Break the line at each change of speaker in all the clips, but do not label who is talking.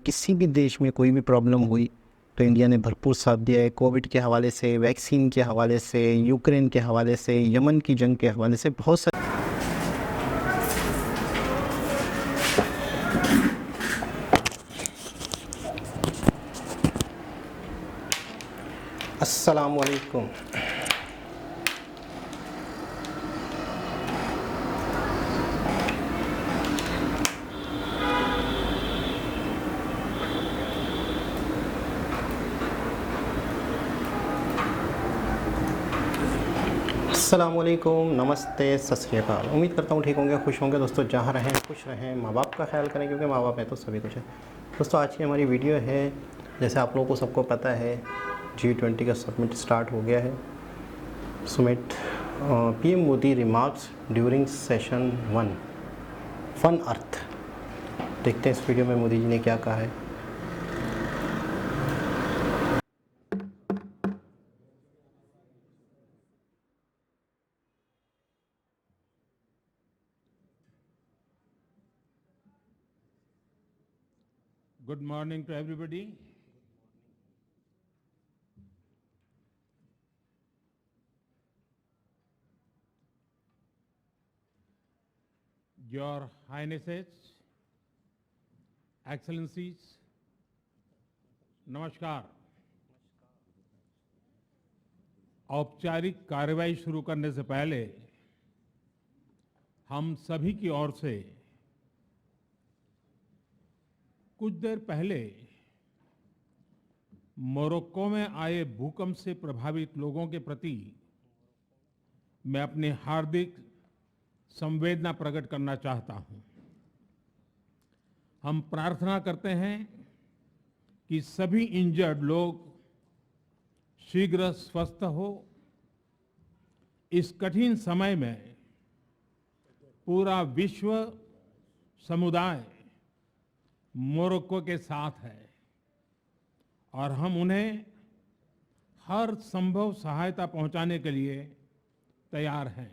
किसी भी देश में कोई भी प्रॉब्लम हुई तो इंडिया ने भरपूर साथ दिया है। कोविड के हवाले से, वैक्सीन के हवाले से, यूक्रेन के हवाले से, यमन की जंग के हवाले से बहुत सारे। अस्सलाम वालेकुम। अस्सलामुअलैकुम, नमस्ते, सत श्री अकाल। उम्मीद करता हूँ ठीक होंगे, खुश होंगे। दोस्तों जहाँ रहें खुश रहें, माँ बाप का ख्याल करें क्योंकि माँ बाप है तो सभी कुछ है। दोस्तों आज की हमारी वीडियो है, जैसे आप लोगों को सबको पता है G20 का समिट स्टार्ट हो गया है। Summit PM Modi remarks during session 1 फन अर्थ। देखते हैं इस वीडियो में मोदी जी ने क्या कहा है।
Good morning to everybody. Your Highnesses, Excellencies, नमस्कार। औपचारिक कार्रवाई शुरू करने से पहले हम सभी की ओर से कुछ देर पहले मोरक्को में आए भूकंप से प्रभावित लोगों के प्रति मैं अपनी हार्दिक संवेदना प्रकट करना चाहता हूं। हम प्रार्थना करते हैं कि सभी इंजर्ड लोग शीघ्र स्वस्थ हो। इस कठिन समय में पूरा विश्व समुदाय मोरक्को के साथ है और हम उन्हें हर संभव सहायता पहुंचाने के लिए तैयार हैं।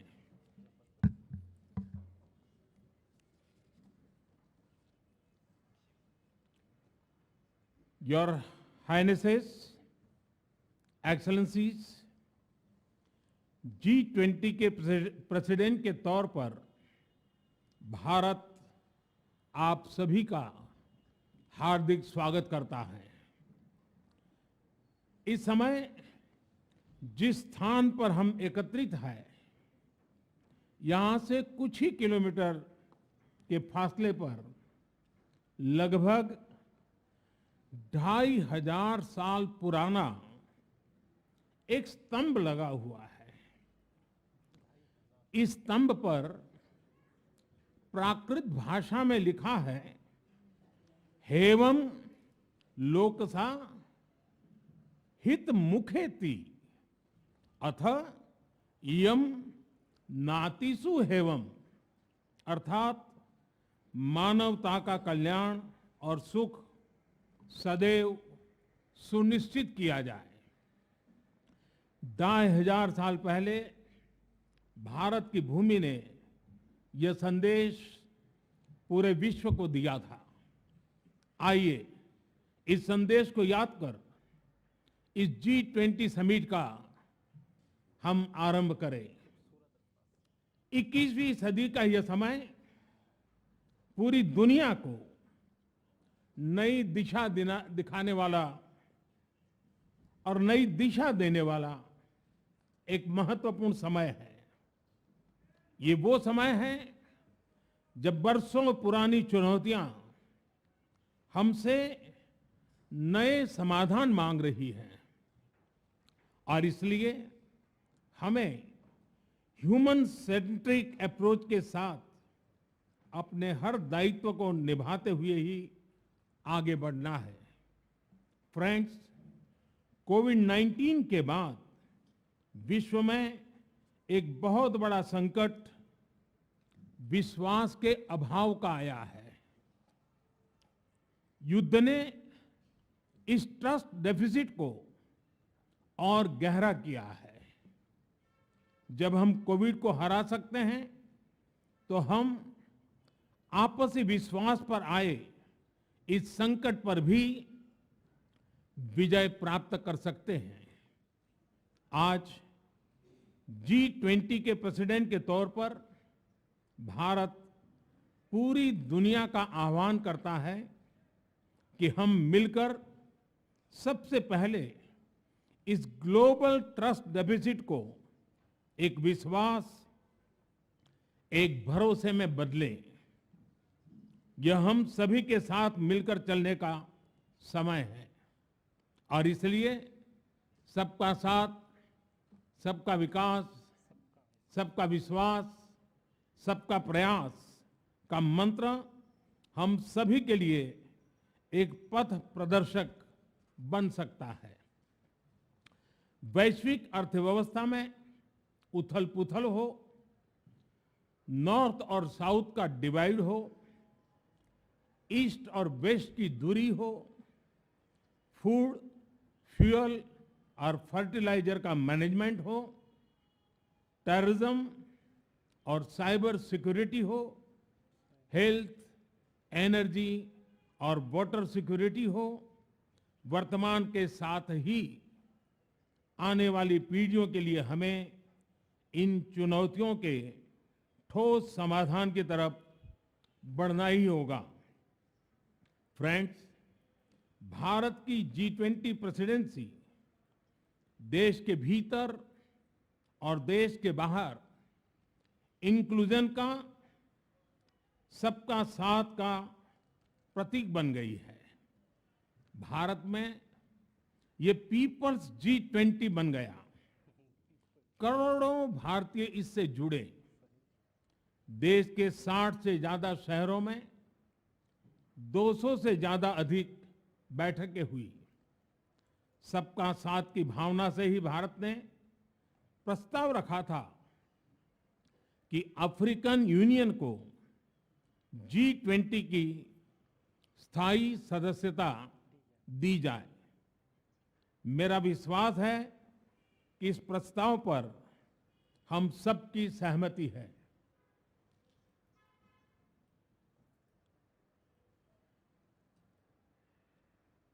Your Highnesses, Excellencies, G20 के प्रेसिडेंट के तौर पर भारत आप सभी का हार्दिक स्वागत करता है। इस समय जिस स्थान पर हम एकत्रित हैं, यहां से कुछ ही किलोमीटर के फासले पर लगभग 2500 साल पुराना एक स्तंभ लगा हुआ है। इस स्तंभ पर प्राकृत भाषा में लिखा है, हेवम लोकसा हित मुखेति अथ इयम नातिसु हेवम, अर्थात मानवता का कल्याण और सुख सदैव सुनिश्चित किया जाए। 2500 साल पहले भारत की भूमि ने यह संदेश पूरे विश्व को दिया था। आइए इस संदेश को याद कर इस G20 समिट का हम आरंभ करें। 21वीं सदी का यह समय पूरी दुनिया को नई दिशा दिखाने वाला और नई दिशा देने वाला एक महत्वपूर्ण समय है। ये वो समय है जब बरसों पुरानी चुनौतियां हमसे नए समाधान मांग रही हैं और इसलिए हमें ह्यूमन सेंट्रिक अप्रोच के साथ अपने हर दायित्व को निभाते हुए ही आगे बढ़ना है। फ्रेंड्स, कोविड-19 के बाद विश्व में एक बहुत बड़ा संकट विश्वास के अभाव का आया है। युद्ध ने इस ट्रस्ट डेफिसिट को और गहरा किया है। जब हम कोविड को हरा सकते हैं तो हम आपसी विश्वास पर आए इस संकट पर भी विजय प्राप्त कर सकते हैं। आज G20 के प्रेसिडेंट के तौर पर भारत पूरी दुनिया का आह्वान करता है कि हम मिलकर सबसे पहले इस ग्लोबल ट्रस्ट डेफिसिट को एक विश्वास, एक भरोसे में बदलें। यह हम सभी के साथ मिलकर चलने का समय है और इसलिए सबका साथ, सबका विकास, सबका विश्वास, सबका प्रयास का मंत्र हम सभी के लिए एक पथ प्रदर्शक बन सकता है। वैश्विक अर्थव्यवस्था में उथल-पुथल हो, नॉर्थ और साउथ का डिवाइड हो, ईस्ट और वेस्ट की दूरी हो, फूड, फ्यूल और फर्टिलाइजर का मैनेजमेंट हो, टेररिज्म और साइबर सिक्योरिटी हो, हेल्थ, एनर्जी और वाटर सिक्योरिटी हो, वर्तमान के साथ ही आने वाली पीढ़ियों के लिए हमें इन चुनौतियों के ठोस समाधान की तरफ बढ़ना ही होगा। फ्रेंड्स, भारत की G20 प्रेसिडेंसी देश के भीतर और देश के बाहर इंक्लूजन का, सबका साथ का प्रतीक बन गई है। भारत में ये पीपल्स G20 बन गया। करोड़ों भारतीय इससे जुड़े। देश के 60 से ज्यादा शहरों में 200 से ज्यादा अधिक बैठकें हुई। सबका साथ की भावना से ही भारत ने प्रस्ताव रखा था कि अफ्रीकन यूनियन को G20 की स्थायी सदस्यता दी जाए। मेरा विश्वास है कि इस प्रस्ताव पर हम सबकी सहमति है।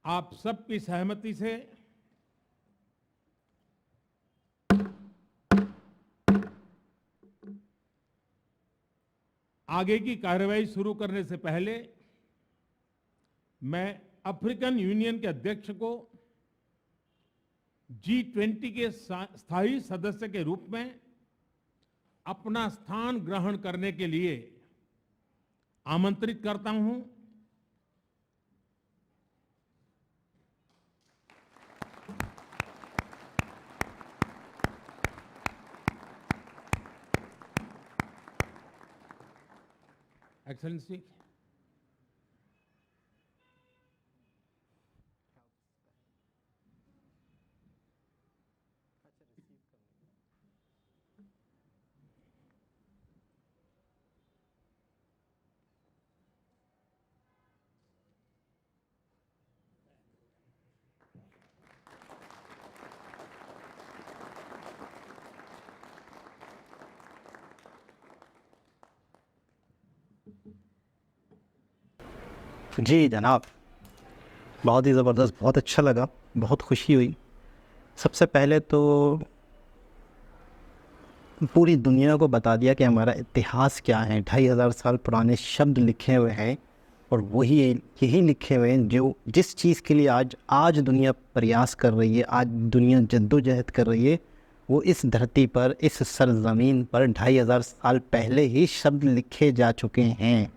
आप सबकी सहमति से आगे की कार्रवाई शुरू करने से पहले मैं अफ्रीकन यूनियन के अध्यक्ष को G20 के स्थायी सदस्य के रूप में अपना स्थान ग्रहण करने के लिए आमंत्रित करता हूं। एक्सेलेंसी,
जी जनाब, बहुत ही ज़बरदस्त, बहुत अच्छा लगा, बहुत खुशी हुई। सबसे पहले तो पूरी दुनिया को बता दिया कि हमारा इतिहास क्या है। 2500 साल पुराने शब्द लिखे हुए हैं और वही यही लिखे हुए हैं जो जिस चीज़ के लिए आज दुनिया प्रयास कर रही है, आज दुनिया जद्दोजहद कर रही है, वो इस धरती पर, इस सरज़मीन पर 2500 साल पहले ही शब्द लिखे जा चुके हैं।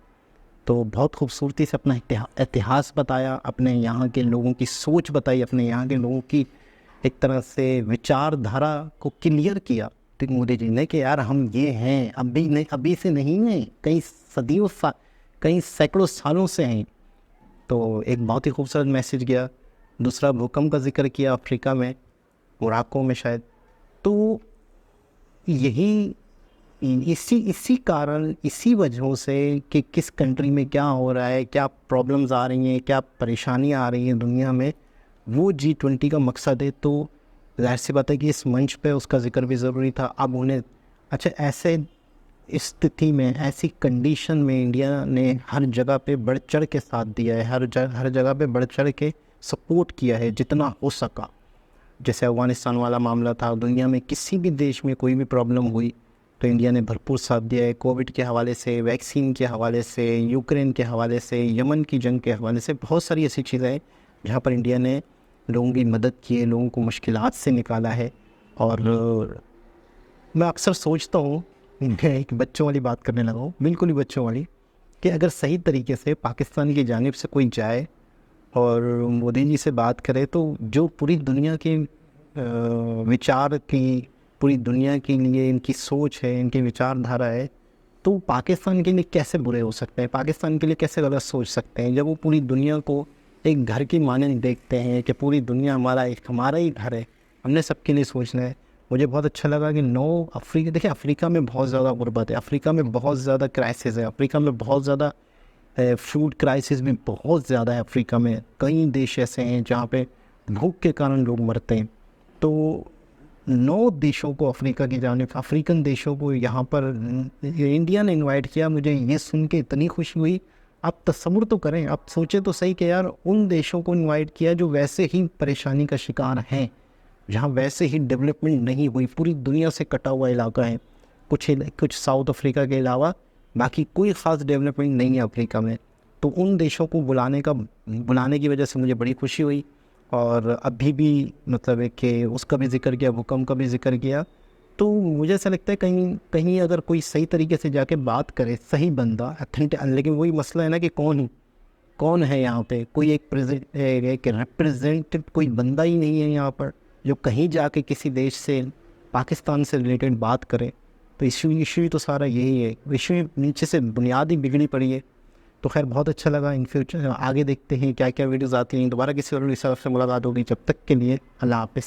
तो बहुत खूबसूरती से अपना इतिहास बताया, अपने यहाँ के लोगों की सोच बताई, अपने यहाँ के लोगों की एक तरह से विचारधारा को क्लियर किया मोदी जी ने कि यार हम ये हैं, अभी से नहीं हैं, कई सैकड़ों सालों से हैं। तो एक बहुत ही खूबसूरत मैसेज गया। दूसरा, भूकंप का जिक्र किया अफ्रीका में, मोरक्को में शायद। तो यही इसी कारण, इसी वजहों से कि किस कंट्री में क्या हो रहा है, क्या प्रॉब्लम्स आ रही हैं, क्या परेशानियां आ रही हैं दुनिया में, वो G20 का मकसद है। तो जाहिर सी बात है कि इस मंच पे उसका जिक्र भी ज़रूरी था। अब उन्हें ऐसे स्थिति में, ऐसी कंडीशन में इंडिया ने हर जगह पे बढ़ चढ़ के साथ दिया है, हर जगह पे बढ़ चढ़ के सपोर्ट किया है जितना हो सका। जैसे अफ़गानिस्तान वाला मामला था, दुनिया में किसी भी देश में कोई भी प्रॉब्लम हुई तो इंडिया ने भरपूर साथ दिया है। कोविड के हवाले से, वैक्सीन के हवाले से, यूक्रेन के हवाले से, यमन की जंग के हवाले से, बहुत सारी ऐसी चीज़ें हैं जहाँ पर इंडिया ने लोगों की मदद की है, लोगों को मुश्किलात से निकाला है। और मैं अक्सर सोचता हूँ, मैं एक बच्चों वाली बात करने लगा हूँ, बिल्कुल ही बच्चों वाली, कि अगर सही तरीके से पाकिस्तान की जानिब से कोई जाए और मोदी जी से बात करे तो जो पूरी दुनिया के विचार की, पूरी दुनिया के लिए इनकी सोच है, इनकी विचारधारा है, तो पाकिस्तान के लिए कैसे बुरे हो सकते हैं, पाकिस्तान के लिए कैसे गलत सोच सकते हैं, जब वो पूरी दुनिया को एक घर की मानंद देखते हैं कि पूरी दुनिया हमारा ही घर है, हमने सबके लिए सोचना है। मुझे बहुत अच्छा लगा कि अफ्रीका, देखिए अफ्रीका में बहुत ज़्यादा गुर्बत है, अफ्रीका में बहुत ज़्यादा क्राइसिस है, अफ्रीका में बहुत ज़्यादा फूड क्राइसिस भी बहुत ज़्यादा है। अफ्रीका में कई देश ऐसे हैं जहाँ पे भूख के कारण लोग मरते हैं। तो 9 देशों को, अफ्रीका की जानिब, अफ्रीकन देशों को यहाँ पर इंडिया ने इनवाइट किया। मुझे ये सुन के इतनी खुशी हुई। आप तसव्वुर तो करें, आप सोचें तो सही कि यार उन देशों को इनवाइट किया जो वैसे ही परेशानी का शिकार हैं, जहाँ वैसे ही डेवलपमेंट नहीं हुई, पूरी दुनिया से कटा हुआ इलाका है, कुछ साउथ अफ्रीका के अलावा बाकी कोई ख़ास डेवलपमेंट नहीं है अफ्रीका में। तो उन देशों को बुलाने की वजह से मुझे बड़ी खुशी हुई। और अभी भी मतलब है कि उसका भी जिक्र किया, भूकंप का भी जिक्र किया। तो मुझे ऐसा लगता है कहीं कहीं अगर कोई सही तरीके से जाके बात करे, सही बंदा अथेंटिक, लेकिन वही मसला है ना कि कौन है यहाँ पे, कोई एक रिप्रेजेंटेटिव कोई बंदा ही नहीं है यहाँ पर जो कहीं जाके किसी देश से, पाकिस्तान से रिलेटेड बात करे। तो इशू तो सारा यही है, इशू नीचे से बुनियाद ही बिगड़ी पड़ी है। तो खैर बहुत अच्छा लगा। इन फ्यूचर आगे देखते हैं क्या क्या वीडियोज़ आती हैं। दोबारा किसी और से मुलाकात होगी। जब तक के लिए अल्लाह हाफ़िज़।